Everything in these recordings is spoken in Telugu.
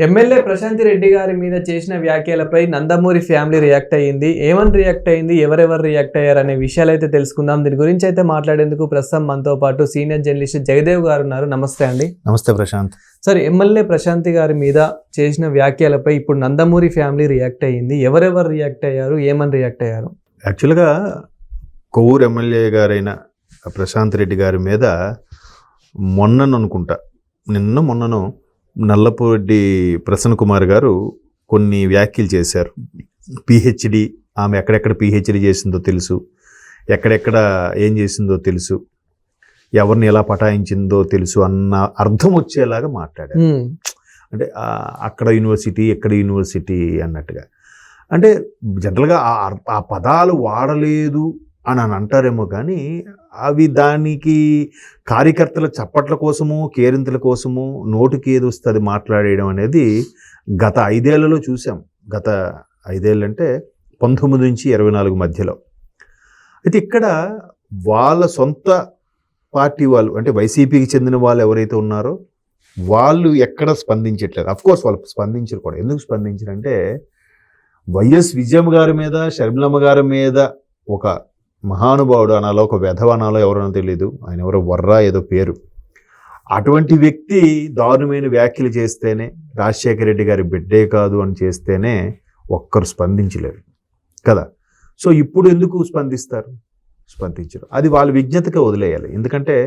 ఎమ్మెల్యే ప్రశాంత్ రెడ్డి గారి మీద చేసిన వ్యాఖ్యలపై నందమూరి ఫ్యామిలీ రియాక్ట్ అయ్యింది. ఏమని రియాక్ట్ అయ్యింది, ఎవరెవరు రియాక్ట్ అయ్యారు అనే విషయాలు అయితే తెలుసుకుందాం. దీని గురించి అయితే మాట్లాడేందుకు ప్రస్తుతం మనతో పాటు సీనియర్ జర్నలిస్ట్ జగదేవ్ గారు ఉన్నారు. నమస్తే అండి. నమస్తే ప్రశాంత్. సార్, ఎమ్మెల్యే ప్రశాంత్ గారి మీద చేసిన వ్యాఖ్యలపై ఇప్పుడు నందమూరి ఫ్యామిలీ రియాక్ట్ అయ్యింది. ఎవరెవరు రియాక్ట్ అయ్యారు, ఏమని రియాక్ట్ అయ్యారు? యాక్చువల్గా కొవ్వూరు ఎమ్మెల్యే గారైన ప్రశాంత్ రెడ్డి గారి మీద మొన్నను నల్లపూడి ప్రసన్న కుమార్ గారు కొన్ని వ్యాఖ్యలు చేశారు. పిహెచ్డి, ఆమె ఎక్కడెక్కడ పిహెచ్డి చేసిందో తెలుసు, ఎక్కడెక్కడ ఏం చేసిందో తెలుసు, ఎవరిని ఎలా పటాయించిందో తెలుసు అన్న అర్థం వచ్చేలాగా మాట్లాడారు. అంటే అక్కడ యూనివర్సిటీ, ఎక్కడ యూనివర్సిటీ అన్నట్టుగా. అంటే జనరల్గా ఆ పదాలు వాడలేదు అని అంటారేమో, కానీ అవి దానికి కార్యకర్తల చప్పట్ల కోసము, కేరింతల కోసము నోటికి ఏది వస్తే అది మాట్లాడేయడం అనేది గత 5 ఏళ్లలో చూసాం. గత 5 ఏళ్ళు అంటే 19 నుంచి 24 మధ్యలో. అయితే ఇక్కడ వాళ్ళ సొంత పార్టీ వాళ్ళు, అంటే వైసీపీకి చెందిన వాళ్ళు ఎవరైతే ఉన్నారో వాళ్ళు ఎక్కడ స్పందించట్లేదు. అఫ్కోర్స్ వాళ్ళు స్పందించరు కూడా. ఎందుకు స్పందించారంటే వైఎస్ విజయమ్మ గారి మీద, షర్మిలమ్మ గారి మీద ఒక మహానుభావుడు అనాలో, ఒక వెధవ అనాలో, ఎవరనో తెలియదు, ఆయన ఎవరో వర్రా ఏదో పేరు, అటువంటి వ్యక్తి దారుణమైన వ్యాఖ్యలు చేస్తేనే, రాజశేఖర రెడ్డి గారి బిడ్డే కాదు అని చేస్తేనే ఒక్కరు స్పందించలేరు కదా. సో ఇప్పుడు ఎందుకు స్పందించరు? అది వాళ్ళ విజ్ఞతగా వదిలేయాలి. ఎందుకంటే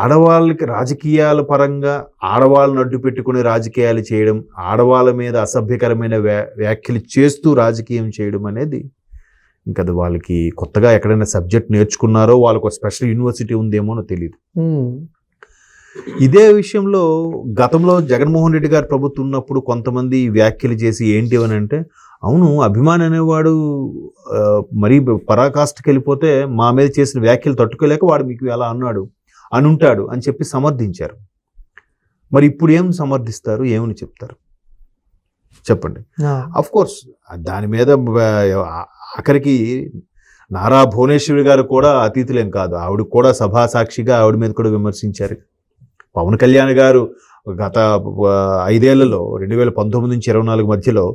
ఆడవాళ్ళకి రాజకీయాల పరంగా ఆడవాళ్ళని అడ్డు పెట్టుకుని రాజకీయాలు చేయడం, ఆడవాళ్ళ మీద అసభ్యకరమైన వ్యాఖ్యలు చేస్తూ రాజకీయం చేయడం అనేది ఇంకా అది వాళ్ళకి కొత్తగా ఎక్కడైనా సబ్జెక్ట్ నేర్చుకున్నారో, వాళ్ళకు స్పెషల్ యూనివర్సిటీ ఉందేమోనో తెలియదు. ఇదే విషయంలో గతంలో జగన్మోహన్ రెడ్డి గారి ప్రభుత్వం ఉన్నప్పుడు కొంతమంది వ్యాఖ్యలు చేసి ఏంటి అని అంటే, అవును అభిమాని అనేవాడు మరీ పరాకాష్ఠకి వెళ్ళిపోతే మా మీద చేసిన వ్యాఖ్యలు తట్టుకోలేక వాడు మీకు ఎలా అన్నాడు అని ఉంటాడు అని చెప్పి సమర్థించారు. మరి ఇప్పుడు ఏం సమర్థిస్తారు, ఏమని చెప్తారు చెప్పండి? అఫ్ కోర్స్ దాని మీద ఆఖరికి నారా భువనేశ్వరి గారు కూడా అతీతులేం కాదు. ఆవిడ కూడా సభాసాక్షిగా ఆవిడ మీద కూడా విమర్శించారు. పవన్ కళ్యాణ్ గారు గత 5 ఏళ్లలో 2019 నుంచి 24 మధ్యలో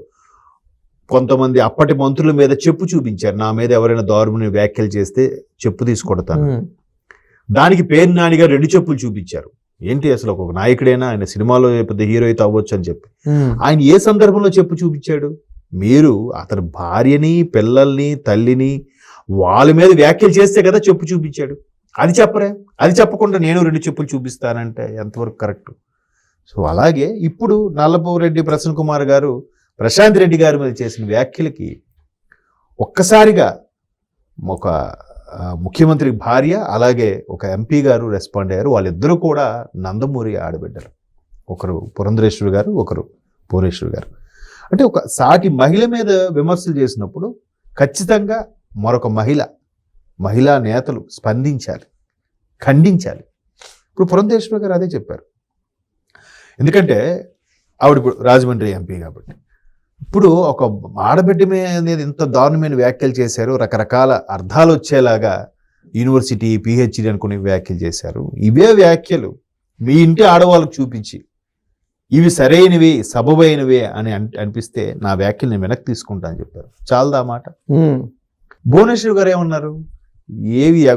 కొంతమంది అప్పటి మంత్రుల మీద చెప్పు చూపించారు. నా మీద ఎవరైనా దారుణమైన వ్యాఖ్యలు చేస్తే చెప్పు తీసుకొడతాను. దానికి పేరు నాని గారు 2 చెప్పులు చూపించారు. ఏంటి అసలు ఒక నాయకుడైనా, ఆయన సినిమాలో పెద్ద హీరో అయితే అవ్వచ్చు అని చెప్పి ఆయన ఏ సందర్భంలో చెప్పు చూపించాడు? మీరు అతని భార్యని, పిల్లల్ని, తల్లిని వాళ్ళ మీద వ్యాఖ్యలు చేస్తే కదా చెప్పు చూపించాడు. అది చెప్పరే, అది చెప్పకుండా నేను 2 చెప్పులు చూపిస్తానంటే ఎంతవరకు కరెక్ట్? సో అలాగే ఇప్పుడు నల్లపూరెడ్డి ప్రసన్న కుమార్ గారు ప్రశాంత్ రెడ్డి గారి మీద చేసిన వ్యాఖ్యలకి ఒక్కసారిగా ఒక ముఖ్యమంత్రి భార్య, అలాగే ఒక ఎంపీ గారు రెస్పాండ్ అయ్యారు. వాళ్ళిద్దరూ కూడా నందమూరి ఆడబిడ్డలు. ఒకరు పురంధరేశ్వరి గారు, ఒకరు భువనేశ్వరి గారు. అంటే ఒక సాటి మహిళ మీద విమర్శలు చేసినప్పుడు ఖచ్చితంగా మరొక మహిళా నేతలు స్పందించాలి, ఖండించాలి. ఇప్పుడు పురంధరేశ్వరి గారు అదే చెప్పారు. ఎందుకంటే ఆవిడ ఇప్పుడు రాజమండ్రి ఎంపీ కాబట్టి. ఇప్పుడు ఒక ఆడబిడ్డ మీద ఇంత దారుణమైన వ్యాఖ్యలు చేశారు, రకరకాల అర్థాలు వచ్చేలాగా యూనివర్సిటీ, పిహెచ్డి అనుకునే వ్యాఖ్యలు చేశారు. ఇవే వ్యాఖ్యలు మీ ఇంటి ఆడవాళ్ళకు చూపించి ఇవి సరైనవి, సబబైనవి అని అనిపిస్తే నా వ్యాఖ్యలు నేను వెనక్కి తీసుకుంటా అని చెప్పారు. చాలదా మాట? భువనేశ్వర్ గారు ఏమన్నారు?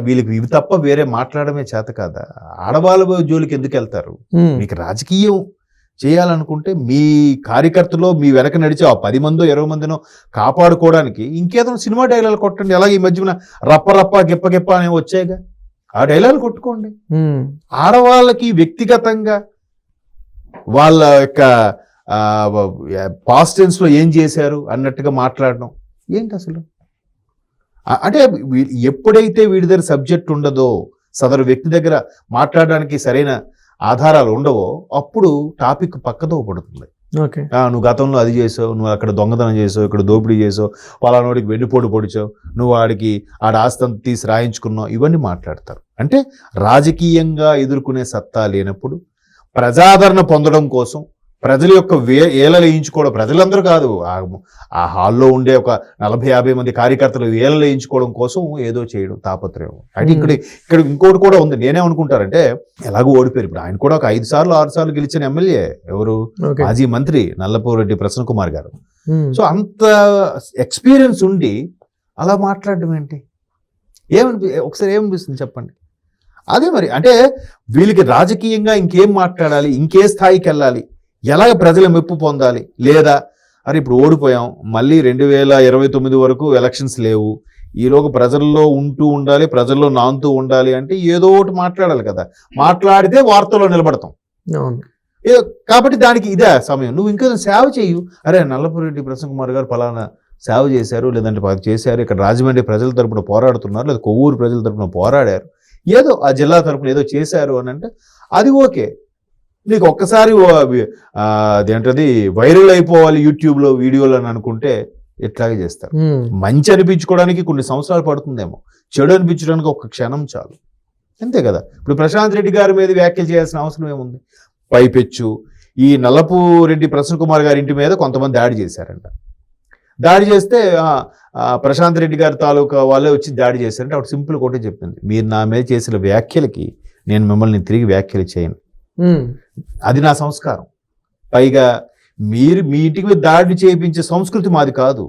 వీళ్ళకి ఇవి తప్ప వేరే మాట్లాడమే చేత కాదా? ఆడవాళ్ళ జోలికి ఎందుకు వెళ్తారు? మీకు రాజకీయం చేయాలనుకుంటే మీ కార్యకర్తలో మీ వెనక నడిచే 10 మందో 20 మందినో కాపాడుకోవడానికి ఇంకేదో సినిమా డైలాగ్ కొట్టండి. అలాగే ఈ మధ్యన రప్ప రప్ప గిప్ప గిప్ప అనేవి వచ్చాయిగా, ఆ డైలాగ్ కొట్టుకోండి. ఆడవాళ్ళకి వ్యక్తిగతంగా వాళ్ళ యొక్క పాస్ట్ టెన్స్ లో ఏం చేశారు అన్నట్టుగా మాట్లాడడం ఏంటి అసలు? అంటే ఎప్పుడైతే వీడి దగ్గర సబ్జెక్ట్ ఉండదో, సదరు వ్యక్తి దగ్గర మాట్లాడడానికి సరైన ఆధారాలు ఉండవో, అప్పుడు టాపిక్ పక్కదో పడుతుంది. నువ్వు గతంలో అది చేసావు, నువ్వు అక్కడ దొంగతనం చేసావు, ఇక్కడ దోపిడీ చేసావు, పలానోడికి వెన్నుపోటు పొడిచావు, నువ్వు ఆడ ఆస్తంతా తీసి రాయించుకున్నావు, ఇవన్నీ మాట్లాడతారు. అంటే రాజకీయంగా ఎదుర్కొనే సత్తా లేనప్పుడు, ప్రజాదరణ పొందడం కోసం ప్రజల యొక్క ఏలలు వేయించుకోవడం, ప్రజలందరూ కాదు, ఆ హాల్లో ఉండే ఒక 40-50 మంది కార్యకర్తలు ఏలలు వేయించుకోవడం కోసం ఏదో చేయడం తాపత్రయం. అంటే ఇక్కడ ఇంకోటి కూడా ఉంది. నేనేమనుకుంటారంటే ఎలాగో ఓడిపోయారు, ఇప్పుడు ఆయన కూడా ఒక 5 సార్లు 6 సార్లు గెలిచిన ఎమ్మెల్యే, ఎవరు, మాజీ మంత్రి నల్లపురెడ్డి ప్రసన్న కుమార్ గారు. సో అంత ఎక్స్పీరియన్స్ ఉండి అలా మాట్లాడడం ఏంటి? ఒకసారి ఏమనిపిస్తుంది చెప్పండి? అదే మరి, అంటే వీళ్ళకి రాజకీయంగా ఇంకేం మాట్లాడాలి, ఇంకే స్థాయికి వెళ్ళాలి, ఎలాగ ప్రజల మెప్పు పొందాలి, లేదా అరే ఇప్పుడు ఓడిపోయాం, మళ్ళీ 2029 వరకు ఎలక్షన్స్ లేవు, ఈలోగా ప్రజల్లో ఉంటూ ఉండాలి, ప్రజల్లో నానుతూ ఉండాలి అంటే ఏదో ఒకటి మాట్లాడాలి కదా. మాట్లాడితే వార్తల్లో నిలబడతాం. కాబట్టి దానికి ఇదే సమయం. నువ్వు ఇంకా సేవ చేయు. అరే నల్లపురెడ్డి ప్రసన్న కుమార్ గారు ఫలానా సేవ చేశారు, లేదంటే చేశారు, ఇక్కడ రాజమండ్రి ప్రజల తరపున పోరాడుతున్నారు, లేదా కొవ్వూరు ప్రజల తరపున పోరాడారు, ఏదో ఆ జిల్లా తరపున ఏదో చేశారు అని అంటే అది ఓకే. నీకు ఒక్కసారి అదేంటది వైరల్ అయిపోవాలి యూట్యూబ్లో వీడియోలు అని అనుకుంటే ఎట్లాగే చేస్తారు. మంచి అనిపించుకోవడానికి కొన్ని సంవత్సరాలు పడుతుందేమో, చెడు అనిపించడానికి ఒక క్షణం చాలు, అంతే కదా. ఇప్పుడు ప్రశాంత్ రెడ్డి గారి మీద వ్యాఖ్యలు చేయాల్సిన అవసరం ఏముంది? పైపెచ్చు ఈ నల్లపురెడ్డి ప్రసన్న కుమార్ గారి ఇంటి మీద కొంతమంది దాడి చేశారంట. దాడి చేస్తే ప్రశాంత్ రెడ్డి గారి తాలూకా వాళ్ళే వచ్చి దాడి చేశారంటే అప్పుడు సింపుల్ ఒకటే చెప్పింది, మీరు నా మీద చేసిన వ్యాఖ్యలకి నేను మిమ్మల్ని తిరిగి వ్యాఖ్యలు చేయను, అది నా సంస్కారం. పైగా మీరు మీ ఇంటికి మీద దాడులు చేయించే సంస్కృతి మాది కాదు.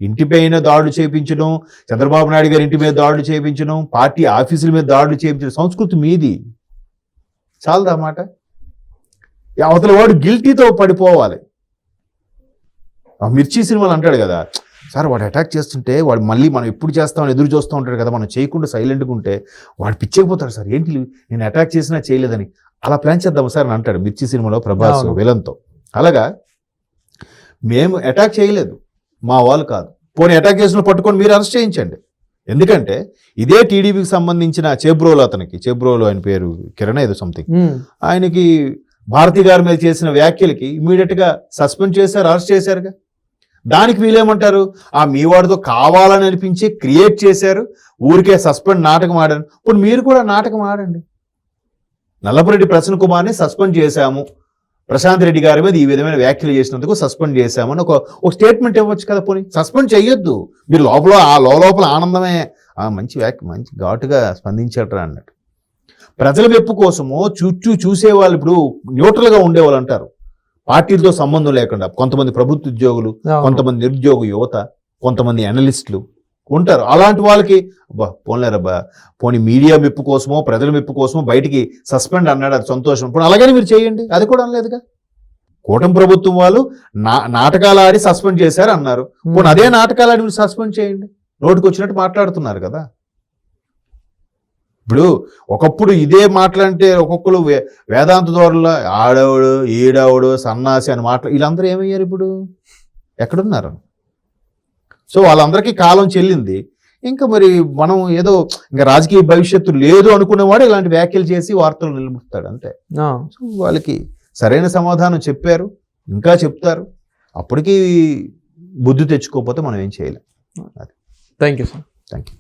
ఇంటిపైన దాడులు చేయించడం, చంద్రబాబు నాయుడు గారి ఇంటి మీద దాడులు చేయించడం, పార్టీ ఆఫీసుల మీద దాడులు చేయించడం సంస్కృతి మీది. చాలదా మాట? అవతల వాడు గిల్టీతో పడిపోవాలి. మిర్చి సినిమాలు అంటాడు కదా, సార్ వాడు అటాక్ చేస్తుంటే వాడు మళ్ళీ మనం ఎప్పుడు చేస్తామని ఎదురు చూస్తూ ఉంటాడు కదా, మనం చేయకుండా సైలెంట్గా ఉంటే వాడు పిచ్చేకపోతాడు, సార్ ఏంటి నేను అటాక్ చేసినా చేయలేదని, అలా ప్లాన్ చేద్దాం సార్ అని అంటాడు మిర్చి సినిమాలో ప్రభాస్ విలన్తో. అలాగా మేము అటాక్ చేయలేదు, మా వాళ్ళు కాదు, పోనీ అటాక్ చేసిన పట్టుకొని మీరు అరెస్ట్ చేయించండి. ఎందుకంటే ఇదే టీడీపీకి సంబంధించిన చేబ్రోలు, చేబ్రోలు ఆయన పేరు కిరణ్ ఏదో సంథింగ్, ఆయనకి భారతి గారి మీద చేసిన వ్యాఖ్యలకి ఇమీడియట్ గా సస్పెండ్ చేశారు, అరెస్ట్ చేశారుగా. దానికి వీళ్ళేమంటారు, మీ వాడితో కావాలని అనిపించి క్రియేట్ చేశారు, ఊరికే సస్పెండ్ నాటకం ఆడారు. ఇప్పుడు మీరు కూడా నాటకం ఆడండి. నల్లపురెడ్డి ప్రసన్న కుమార్ని సస్పెండ్ చేశాము, ప్రశాంత్ రెడ్డి గారి మీద ఈ విధమైన వ్యాఖ్యలు చేసినందుకు సస్పెండ్ చేశామని ఒక స్టేట్మెంట్ ఇవ్వచ్చు కదా. పోనీ సస్పెండ్ చెయ్యొద్దు, మీరు లోపల ఆనందమే, మంచి వ్యాఖ్య, మంచి ఘాటుగా స్పందించట్రా అన్నట్టు. ప్రజల మెప్పు కోసమో చూసేవాళ్ళు ఇప్పుడు న్యూట్రల్గా ఉండేవాళ్ళు అంటారు, పార్టీలతో సంబంధం లేకుండా. కొంతమంది ప్రభుత్వ ఉద్యోగులు, కొంతమంది నిరుద్యోగ యువత, కొంతమంది అనలిస్టులు ఉంటారు. అలాంటి వాళ్ళకి పోనీ మీడియా మెప్పు కోసమో ప్రజల మెప్పు కోసమో బయటికి సస్పెండ్ అన్నాడు, అది సంతోషం. ఇప్పుడు అలాగని మీరు చేయండి, అది కూడా అనలేదుగా. కూటమి ప్రభుత్వం వాళ్ళు నాటకాలు ఆడి సస్పెండ్ చేశారు అన్నారు, పోనీ అదే నాటకాలు ఆడి మీరు సస్పెండ్ చేయండి. నోటికి వచ్చినట్టు మాట్లాడుతున్నారు కదా. ఇప్పుడు ఒకప్పుడు ఇదే మాటలంటే ఒక్కొక్కరు వేదాంత ధోరణిలో ఆడవుడు ఈడవుడు సన్నాసి అని వీళ్ళందరూ ఏమయ్యారు, ఇప్పుడు ఎక్కడున్నారు? సో వాళ్ళందరికీ కాలం చెల్లింది. ఇంకా మరి మనం ఏదో ఇంకా రాజకీయ భవిష్యత్తు లేదు అనుకునేవాడు ఇలాంటి వ్యాఖ్యలు చేసి వార్తలు నిలబుతాడు అంతే. సో వాళ్ళకి సరైన సమాధానం చెప్పారు, ఇంకా చెప్తారు. అప్పటికీ బుద్ధి తెచ్చుకోకపోతే మనం ఏం చేయలేం. Thank you sir. Thank you.